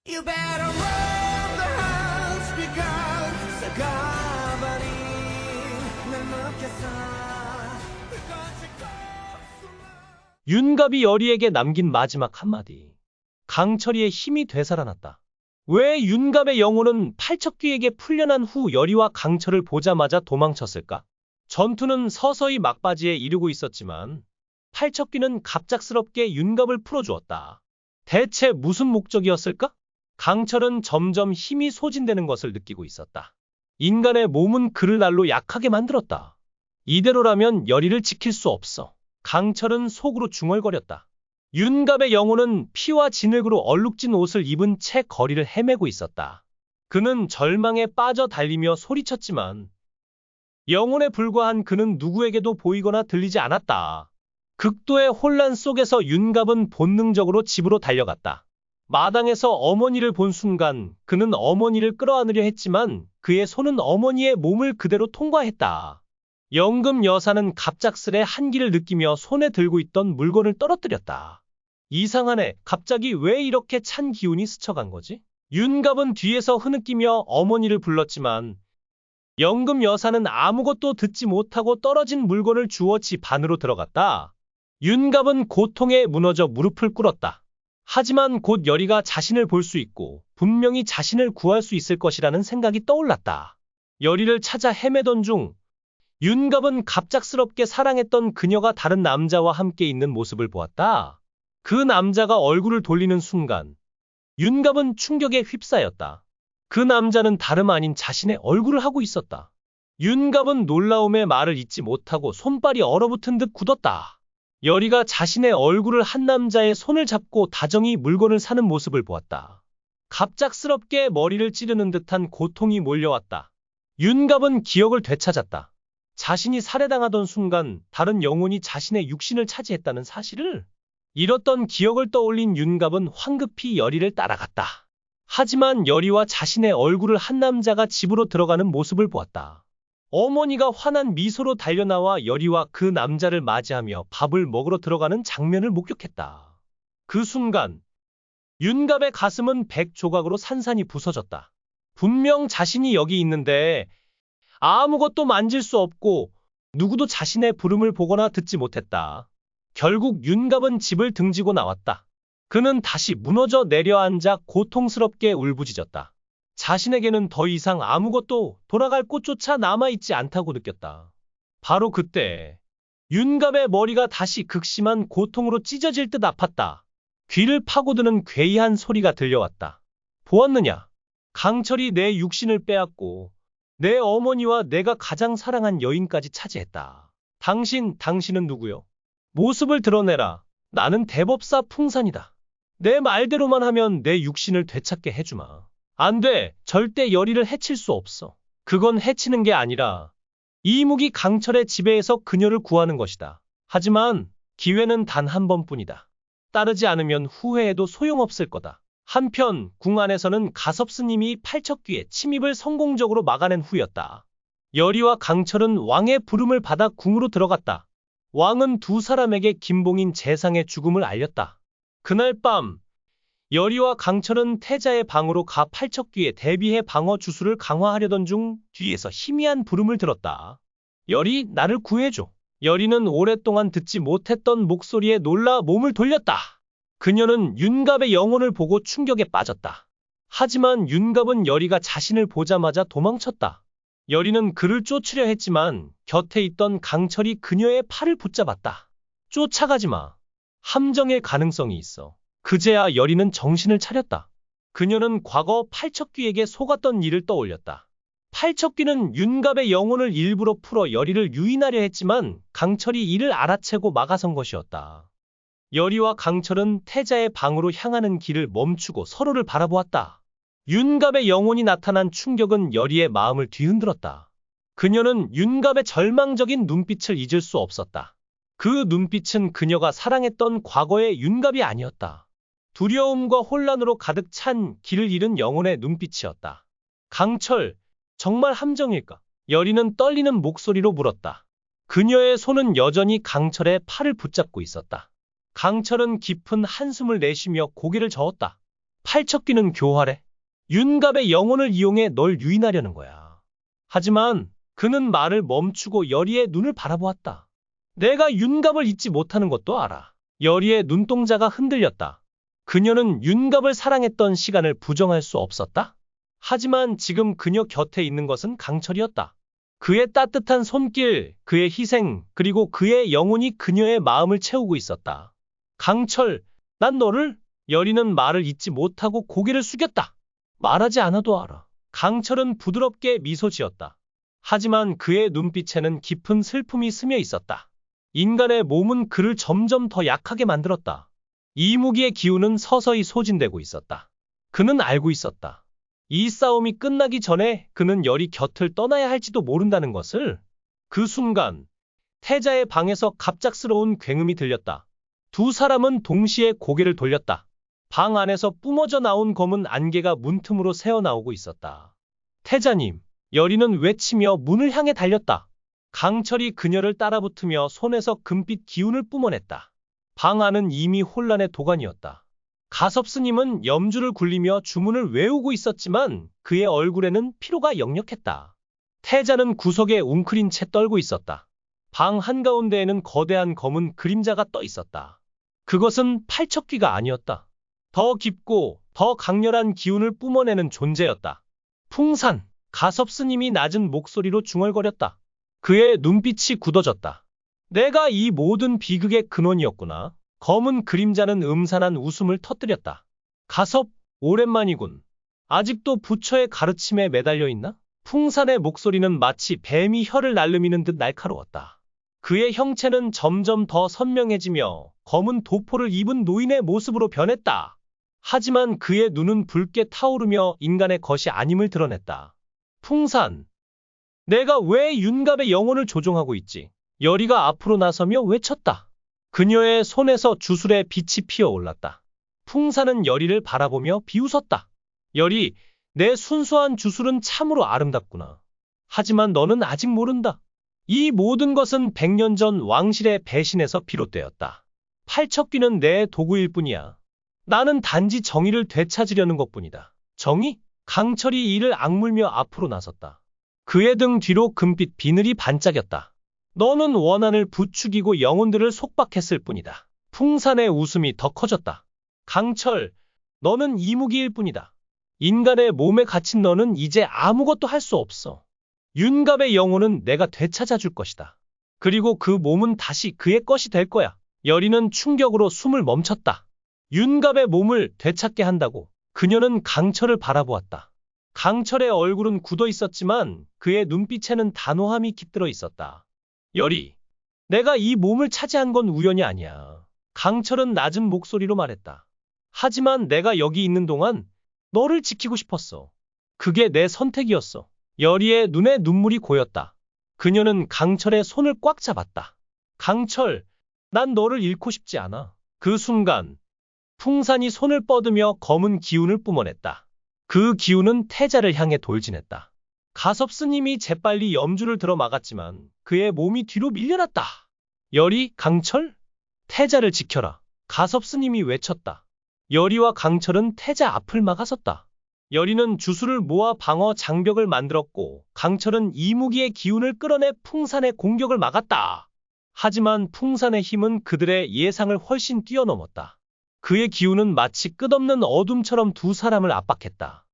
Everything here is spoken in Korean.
You better run the house because 가만히 날 느꼈어. 윤갑이 여리에게 남긴 마지막 한마디. 강철이의 힘이 되살아났다. 왜 윤갑의 영혼은 팔척귀에게 풀려난 후 여리와 강철을 보자마자 도망쳤을까? 전투는 서서히 막바지에 이르고 있었지만 팔척귀는 갑작스럽게 윤갑을 풀어주었다. 대체 무슨 목적이었을까? 강철은 점점 힘이 소진되는 것을 느끼고 있었다. 인간의 몸은 그를 날로 약하게 만들었다. 이대로라면 여리를 지킬 수 없어. 강철은 속으로 중얼거렸다. 윤갑의 영혼은 피와 진흙으로 얼룩진 옷을 입은 채 거리를 헤매고 있었다. 그는 절망에 빠져 달리며 소리쳤지만 영혼에 불과한 그는 누구에게도 보이거나 들리지 않았다. 극도의 혼란 속에서 윤갑은 본능적으로 집으로 달려갔다. 마당에서 어머니를 본 순간 그는 어머니를 끌어안으려 했지만 그의 손은 어머니의 몸을 그대로 통과했다. 영금 여사는 갑작스레 한기를 느끼며 손에 들고 있던 물건을 떨어뜨렸다. 이상하네. 갑자기 왜 이렇게 찬 기운이 스쳐간 거지? 윤갑은 뒤에서 흐느끼며 어머니를 불렀지만 영금 여사는 아무것도 듣지 못하고 떨어진 물건을 주워 집 안으로 들어갔다. 윤갑은 고통에 무너져 무릎을 꿇었다. 하지만 곧 여리가 자신을 볼 수 있고 분명히 자신을 구할 수 있을 것이라는 생각이 떠올랐다. 여리를 찾아 헤매던 중 윤갑은 갑작스럽게 사랑했던 그녀가 다른 남자와 함께 있는 모습을 보았다. 그 남자가 얼굴을 돌리는 순간 윤갑은 충격에 휩싸였다. 그 남자는 다름 아닌 자신의 얼굴을 하고 있었다. 윤갑은 놀라움에 말을 잇지 못하고 손발이 얼어붙은 듯 굳었다. 여리가 자신의 얼굴을 한 남자의 손을 잡고 다정히 물건을 사는 모습을 보았다. 갑작스럽게 머리를 찌르는 듯한 고통이 몰려왔다. 윤갑은 기억을 되찾았다. 자신이 살해당하던 순간 다른 영혼이 자신의 육신을 차지했다는 사실을 잃었던 기억을 떠올린 윤갑은 황급히 여리를 따라갔다. 하지만 여리와 자신의 얼굴을 한 남자가 집으로 들어가는 모습을 보았다. 어머니가 환한 미소로 달려나와 여리와 그 남자를 맞이하며 밥을 먹으러 들어가는 장면을 목격했다. 그 순간 윤갑의 가슴은 백 조각으로 산산이 부서졌다. 분명 자신이 여기 있는데 아무것도 만질 수 없고 누구도 자신의 부름을 보거나 듣지 못했다. 결국 윤갑은 집을 등지고 나왔다. 그는 다시 무너져 내려앉아 고통스럽게 울부짖었다. 자신에게는 더 이상 아무것도 돌아갈 곳조차 남아있지 않다고 느꼈다. 바로 그때 윤갑의 머리가 다시 극심한 고통으로 찢어질 듯 아팠다. 귀를 파고드는 괴이한 소리가 들려왔다. 보았느냐? 강철이 내 육신을 빼앗고 내 어머니와 내가 가장 사랑한 여인까지 차지했다. 당신은 누구요? 모습을 드러내라. 나는 대법사 풍산이다. 내 말대로만 하면 내 육신을 되찾게 해주마. 안 돼. 절대 여리를 해칠 수 없어. 그건 해치는 게 아니라 이무기 강철의 지배에서 그녀를 구하는 것이다. 하지만 기회는 단 한 번뿐이다. 따르지 않으면 후회해도 소용없을 거다. 한편 궁 안에서는 가섭스님이 팔척귀의 침입을 성공적으로 막아낸 후였다. 여리와 강철은 왕의 부름을 받아 궁으로 들어갔다. 왕은 두 사람에게 김봉인 재상의 죽음을 알렸다. 그날 밤 여리와 강철은 태자의 방으로 가 팔척귀에 대비해 방어 주술을 강화하려던 중 뒤에서 희미한 부름을 들었다. 여리, 나를 구해줘. 여리는 오랫동안 듣지 못했던 목소리에 놀라 몸을 돌렸다. 그녀는 윤갑의 영혼을 보고 충격에 빠졌다. 하지만 윤갑은 여리가 자신을 보자마자 도망쳤다. 여리는 그를 쫓으려 했지만 곁에 있던 강철이 그녀의 팔을 붙잡았다. 쫓아가지 마. 함정일 가능성이 있어. 그제야 여리는 정신을 차렸다. 그녀는 과거 팔척귀에게 속았던 일을 떠올렸다. 팔척귀는 윤갑의 영혼을 일부러 풀어 여리를 유인하려 했지만 강철이 이를 알아채고 막아선 것이었다. 여리와 강철은 태자의 방으로 향하는 길을 멈추고 서로를 바라보았다. 윤갑의 영혼이 나타난 충격은 여리의 마음을 뒤흔들었다. 그녀는 윤갑의 절망적인 눈빛을 잊을 수 없었다. 그 눈빛은 그녀가 사랑했던 과거의 윤갑이 아니었다. 두려움과 혼란으로 가득 찬 길을 잃은 영혼의 눈빛이었다. 강철, 정말 함정일까? 여리는 떨리는 목소리로 물었다. 그녀의 손은 여전히 강철의 팔을 붙잡고 있었다. 강철은 깊은 한숨을 내쉬며 고개를 저었다. 팔척귀는 교활해. 윤갑의 영혼을 이용해 널 유인하려는 거야. 하지만 그는 말을 멈추고 여리의 눈을 바라보았다. 내가 윤갑을 잊지 못하는 것도 알아. 여리의 눈동자가 흔들렸다. 그녀는 윤갑을 사랑했던 시간을 부정할 수 없었다. 하지만 지금 그녀 곁에 있는 것은 강철이었다. 그의 따뜻한 손길, 그의 희생, 그리고 그의 영혼이 그녀의 마음을 채우고 있었다. 강철, 난 너를... 여리는 말을 잇지 못하고 고개를 숙였다. 말하지 않아도 알아. 강철은 부드럽게 미소 지었다. 하지만 그의 눈빛에는 깊은 슬픔이 스며 있었다. 인간의 몸은 그를 점점 더 약하게 만들었다. 이무기의 기운은 서서히 소진되고 있었다. 그는 알고 있었다. 이 싸움이 끝나기 전에 그는 여리 곁을 떠나야 할지도 모른다는 것을. 그 순간 태자의 방에서 갑작스러운 굉음이 들렸다. 두 사람은 동시에 고개를 돌렸다. 방 안에서 뿜어져 나온 검은 안개가 문틈으로 새어나오고 있었다. 태자님, 여리는 외치며 문을 향해 달렸다. 강철이 그녀를 따라붙으며 손에서 금빛 기운을 뿜어냈다. 방 안은 이미 혼란의 도가니였다. 가섭스님은 염주를 굴리며 주문을 외우고 있었지만 그의 얼굴에는 피로가 역력했다. 태자는 구석에 웅크린 채 떨고 있었다. 방 한가운데에는 거대한 검은 그림자가 떠 있었다. 그것은 팔척귀가 아니었다. 더 깊고 더 강렬한 기운을 뿜어내는 존재였다. 풍산, 가섭스님이 낮은 목소리로 중얼거렸다. 그의 눈빛이 굳어졌다. 내가 이 모든 비극의 근원이었구나. 검은 그림자는 음산한 웃음을 터뜨렸다. 가섭, 오랜만이군. 아직도 부처의 가르침에 매달려 있나? 풍산의 목소리는 마치 뱀이 혀를 날르미는 듯 날카로웠다. 그의 형체는 점점 더 선명해지며 검은 도포를 입은 노인의 모습으로 변했다. 하지만 그의 눈은 붉게 타오르며 인간의 것이 아님을 드러냈다. 풍산, 내가 왜 윤갑의 영혼을 조종하고 있지? 여리가 앞으로 나서며 외쳤다. 그녀의 손에서 주술의 빛이 피어올랐다. 풍산은 여리를 바라보며 비웃었다. 여리, 내 순수한 주술은 참으로 아름답구나. 하지만 너는 아직 모른다. 이 모든 것은 100년 전 왕실의 배신에서 비롯되었다. 팔척귀는 내 도구일 뿐이야. 나는 단지 정의를 되찾으려는 것뿐이다. 정의? 강철이 이를 악물며 앞으로 나섰다. 그의 등 뒤로 금빛 비늘이 반짝였다. 너는 원한을 부추기고 영혼들을 속박했을 뿐이다. 풍산의 웃음이 더 커졌다. 강철, 너는 이무기일 뿐이다. 인간의 몸에 갇힌 너는 이제 아무것도 할 수 없어. 윤갑의 영혼은 내가 되찾아줄 것이다. 그리고 그 몸은 다시 그의 것이 될 거야. 여리는 충격으로 숨을 멈췄다. 윤갑의 몸을 되찾게 한다고. 그녀는 강철을 바라보았다. 강철의 얼굴은 굳어 있었지만 그의 눈빛에는 단호함이 깃들어 있었다. 여리, 내가 이 몸을 차지한 건 우연이 아니야. 강철은 낮은 목소리로 말했다. 하지만 내가 여기 있는 동안 너를 지키고 싶었어. 그게 내 선택이었어. 여리의 눈에 눈물이 고였다. 그녀는 강철의 손을 꽉 잡았다. 강철, 난 너를 잃고 싶지 않아. 그 순간 풍산이 손을 뻗으며 검은 기운을 뿜어냈다. 그 기운은 태자를 향해 돌진했다. 가섭스님이 재빨리 염주를 들어 막았지만 그의 몸이 뒤로 밀려났다. 여리, 강철? 태자를 지켜라. 가섭스님이 외쳤다. 여리와 강철은 태자 앞을 막아섰다. 여리는 주술을 모아 방어 장벽을 만들었고 강철은 이무기의 기운을 끌어내 풍산의 공격을 막았다. 하지만 풍산의 힘은 그들의 예상을 훨씬 뛰어넘었다. 그의 기운은 마치 끝없는 어둠처럼 두 사람을 압박했다.